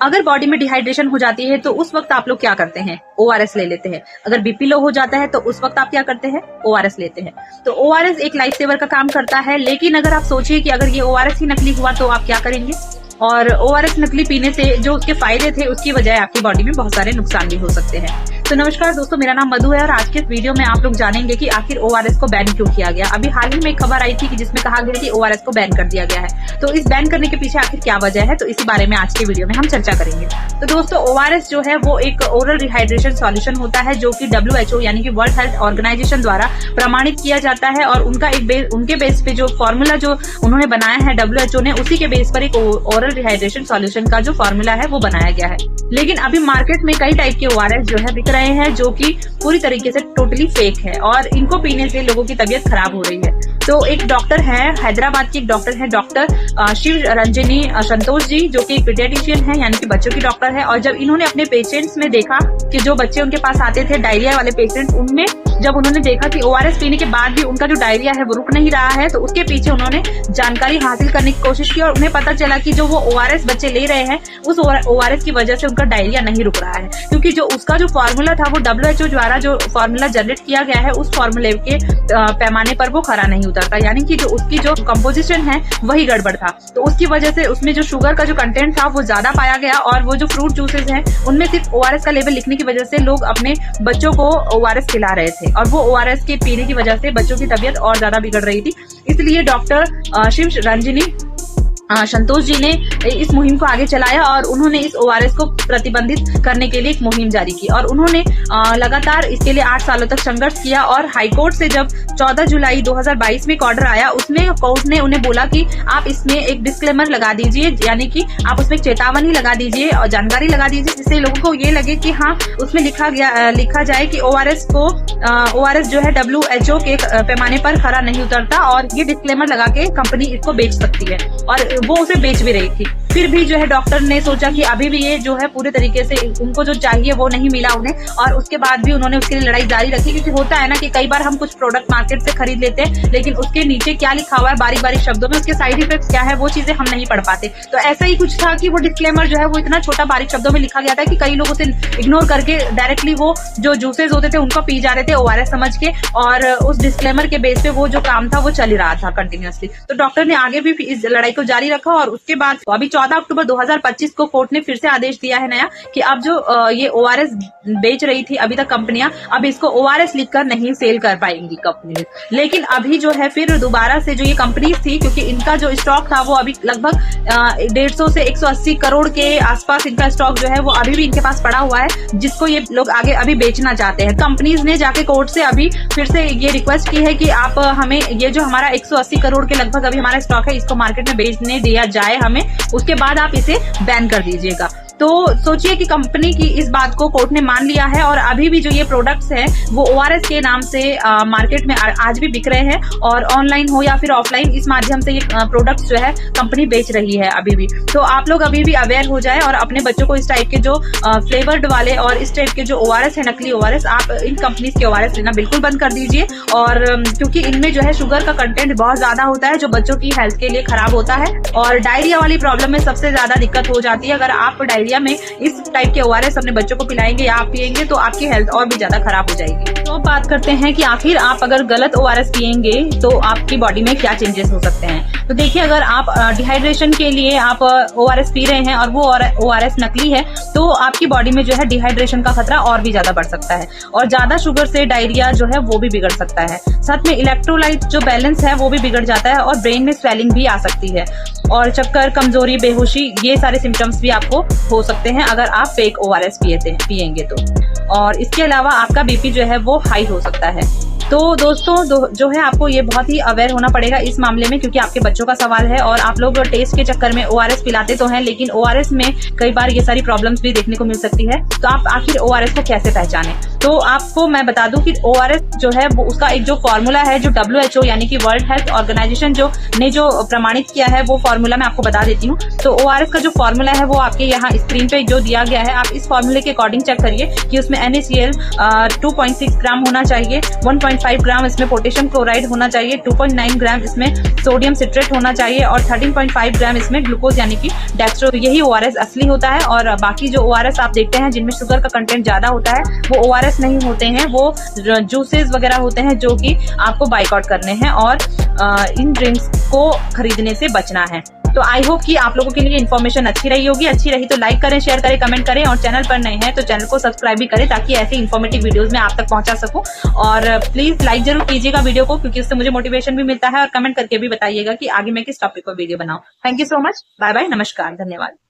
अगर बॉडी में डिहाइड्रेशन हो जाती है तो उस वक्त आप लोग क्या करते हैं? ORS ले लेते हैं। अगर बीपी लो हो जाता है तो उस वक्त आप क्या करते हैं? ORS लेते हैं। तो ORS एक लाइफ सेवर का काम करता है। लेकिन अगर आप सोचिए कि अगर ये ORS ही नकली हुआ तो आप क्या करेंगे? और ORS नकली पीने से जो उसके फायदे थे उसकी वजह आपकी बॉडी में बहुत सारे नुकसान भी हो सकते हैं। तो नमस्कार दोस्तों, मेरा नाम मधु है और आज के इस वीडियो में आप लोग जानेंगे कि आखिर ORS को बैन क्यों किया गया। अभी हाल ही में एक खबर आई थी कि जिसमें कहा गया कि ORS को बैन कर दिया गया है। तो इस बैन करने के पीछे आखिर क्या वजह है, तो इसी बारे में आज के वीडियो में हम चर्चा करेंगे। तो दोस्तों, ORS जो है वो एक ओरल रिहाइड्रेशन सॉल्यूशन होता है जो कि WHO यानी कि वर्ल्ड हेल्थ ऑर्गेनाइजेशन द्वारा प्रमाणित किया जाता है। और उनका उनके बेस पे जो फॉर्मूला जो उन्होंने बनाया है WHO ने, उसी के बेस पर एक ओरल रिहाइड्रेशन सॉल्यूशन का जो फॉर्मूला है वो बनाया गया है। लेकिन अभी मार्केट में कई टाइप के ORS जो है बिक रहे हैं जो कि पूरी तरीके से टोटली फेक है और इनको पीने से लोगों की तबीयत खराब हो रही है। तो एक डॉक्टर है, हैदराबाद की एक डॉक्टर है, डॉक्टर शिव रंजनी संतोष जी, जो कि पीडियाट्रिशियन है यानी कि बच्चों की डॉक्टर है। और जब इन्होंने अपने पेशेंट्स में देखा कि जो बच्चे उनके पास आते थे डायरिया वाले पेशेंट, उनमें जब उन्होंने देखा कि ORS पीने के बाद भी उनका जो डायरिया है वो रुक नहीं रहा है, तो उसके पीछे उन्होंने जानकारी हासिल करने की कोशिश की और उन्हें पता चला कि जो वो ORS बच्चे ले रहे हैं उस ORS की वजह से उनका डायरिया नहीं रुक रहा है। क्योंकि जो उसका जो फॉर्मूला था वो WHO द्वारा जो फॉर्मूला जनरेट किया गया है उस फॉर्मूले के पैमाने पर वो खरा नहीं उतरता, यानी कि जो उसकी जो कंपोजिशन है वही गड़बड़ था। तो उसकी वजह से उसमें जो शुगर का जो कंटेंट था वो ज्यादा पाया गया और वो जो फ्रूट जूसेस हैं उनमें सिर्फ ORS का लेवल लिखने की वजह से लोग अपने बच्चों को ORS खिला रहे थे और वो ORS के पीने की वजह से बच्चों की तबीयत और ज्यादा बिगड़ रही थी। इसलिए डॉक्टर शिव रंजनी संतोष जी ने इस मुहिम को आगे चलाया और उन्होंने इस ORS को प्रतिबंधित करने के लिए एक मुहिम जारी की और उन्होंने लगातार इसके लिए 8 सालों तक संघर्ष किया। और हाईकोर्ट से जब 14 जुलाई 2022 में एक ऑर्डर आया, उसमें कोर्ट ने उन्हें बोला कि आप इसमें एक डिस्क्लेमर लगा दीजिए, यानी कि आप उसमें चेतावनी लगा दीजिए और जानकारी लगा दीजिए जिससे लोगों को ये लगे कि हाँ उसमें लिखा जाए कि ORS जो है WHO के पैमाने पर खरा नहीं उतरता और ये डिस्क्लेमर लगा के कंपनी इसको बेच सकती है। और वो उसे बेच भी रही थी। फिर भी जो है डॉक्टर ने सोचा कि अभी भी ये जो है पूरे तरीके से उनको जो चाहिए वो नहीं मिला उन्हें, और उसके बाद भी उन्होंने उसके लिए लड़ाई जारी रखी। क्योंकि होता है ना कि कई बार हम कुछ प्रोडक्ट मार्केट से खरीद लेते हैं लेकिन उसके नीचे क्या लिखा हुआ है बारीक बारीक शब्दों में, उसके साइड इफेक्ट्स क्या है वो चीजें हम नहीं पढ़ पाते। तो ऐसा ही कुछ था कि वो डिस्क्लेमर जो है वो इतना छोटा बारीक शब्दों में लिखा गया था कि कई लोग उसे इग्नोर करके डायरेक्टली वो जो जूसेस होते थे उनको पी जा रहे थे ORS समझ के, और उस डिस्क्लेमर के बेस पे वो जो काम था वो चल ही रहा था कंटिन्यूअसली। तो डॉक्टर ने आगे भी इस लड़ाई को जारी रखा और उसके बाद अभी 14 अक्टूबर 2025 को कोर्ट ने फिर से आदेश दिया है नया कि अब जो ये ORS बेच रही थी अभी तक कंपनियां, अब इसको ORS लिखकर नहीं सेल कर पाएंगी कंपनी। लेकिन अभी जो है फिर दोबारा से जो ये कंपनीज थी, क्योंकि इनका जो स्टॉक था वो अभी लगभग 150 से 180 करोड़ के आसपास इनका स्टॉक जो है वो अभी भी इनके पास पड़ा हुआ है, जिसको ये लोग आगे अभी बेचना चाहते हैं। कंपनीज ने जाके कोर्ट से अभी फिर से ये रिक्वेस्ट की है कि आप हमें ये जो हमारा 180 करोड़ के लगभग अभी हमारा स्टॉक है इसको मार्केट में बेचने दिया जाए हमें, उसके बाद आप इसे बैन कर दीजिएगा। तो सोचिए कि कंपनी की इस बात को कोर्ट ने मान लिया है और अभी भी जो ये प्रोडक्ट्स हैं वो ORS के नाम से मार्केट में आज भी बिक रहे हैं और ऑनलाइन हो या फिर ऑफलाइन इस माध्यम से ये प्रोडक्ट्स जो है कंपनी बेच रही है अभी भी। तो आप लोग अभी भी अवेयर हो जाए और अपने बच्चों को इस टाइप के जो फ्लेवर्ड वाले और इस टाइप के जो ORS है, नकली ORS, आप इन कंपनीज के ORS लेना बिल्कुल बंद कर दीजिए। और क्योंकि इनमें जो है शुगर का कंटेंट बहुत ज्यादा होता है जो बच्चों की हेल्थ के लिए खराब होता है और डायरिया वाली प्रॉब्लम में सबसे ज्यादा दिक्कत हो जाती है। अगर आप डायरिया में इस टाइप के ORS अपने बच्चों को पिलाएंगे या आप पिएंगे तो आपकी हेल्थ और भी ज्यादा खराब हो जाएगी। तो बात करते हैं कि आखिर आप अगर गलत ORS पिएंगे तो आपकी बॉडी में क्या चेंजेस हो सकते हैं। तो देखिए, अगर आप डिहाइड्रेशन के लिए आप ORS पी रहे हैं और वो ORS नकली है तो आपकी बॉडी में जो है डिहाइड्रेशन का खतरा और भी ज्यादा बढ़ सकता है और ज्यादा शुगर से डायरिया जो है वो भी बिगड़ सकता है। साथ में इलेक्ट्रोलाइट जो बैलेंस है वो भी बिगड़ जाता है और ब्रेन में स्वेलिंग भी आ सकती है और चक्कर, कमजोरी, बेहोशी, ये सारे सिम्टम्स भी आपको हो सकते हैं अगर आप फेक ORS पिएंगे तो। और इसके अलावा आपका बीपी जो है वो हाई हो सकता है। तो दोस्तों जो है आपको ये बहुत ही अवेयर होना पड़ेगा इस मामले में, क्योंकि आपके बच्चों का सवाल है और आप लोग टेस्ट के चक्कर में ORS पिलाते तो हैं लेकिन ORS में कई बार ये सारी प्रॉब्लम्स भी देखने को मिल सकती है। तो आप आखिर ORS को कैसे पहचानें? तो आपको मैं बता दूं कि ORS जो है वो उसका एक जो फॉर्मूला है जो WHO यानी कि वर्ल्ड हेल्थ ऑर्गेनाइजेशन जो प्रमाणित किया है वो फॉर्मूला मैं आपको बता देती हूँ। तो ORS का जो फॉर्मूला है वो आपके यहाँ स्क्रीन पे जो दिया गया है, आप इस फॉर्मूले के अकॉर्डिंग चेक करिए कि उसमें NaCl 2.6 ग्राम होना चाहिए, 1.5 13.5 ग्राम इसमें पोटेशियम क्लोराइड होना चाहिए, 2.9 ग्राम इसमें सोडियम सिट्रेट होना चाहिए और 13.5 ग्राम इसमें ग्लूकोज यानी कि डेक्स्ट्रो। यही ORS असली होता है। और बाकी जो ORS आप देखते हैं जिनमें शुगर का कंटेंट ज्यादा होता है वो ORS नहीं होते हैं, वो जूसेस वगैरह होते हैं जो कि आपको बाइकआउट करने हैं और इन ड्रिंक्स को खरीदने से बचना है। तो आई होप कि आप लोगों के लिए इन्फॉर्मेशन अच्छी रही होगी। अच्छी रही तो लाइक करें, शेयर करें, कमेंट करें और चैनल पर नए हैं तो चैनल को सब्सक्राइब भी करें ताकि ऐसे इन्फॉर्मेटिव वीडियोस में आप तक पहुंचा सकूं। और प्लीज लाइक जरूर कीजिएगा वीडियो को, क्योंकि उससे मुझे मोटिवेशन भी मिलता है। और कमेंट करके भी बताइएगा कि आगे मैं किस टॉपिक पर वीडियो बनाऊं। Thank you so much. Bye bye, नमस्कार, धन्यवाद।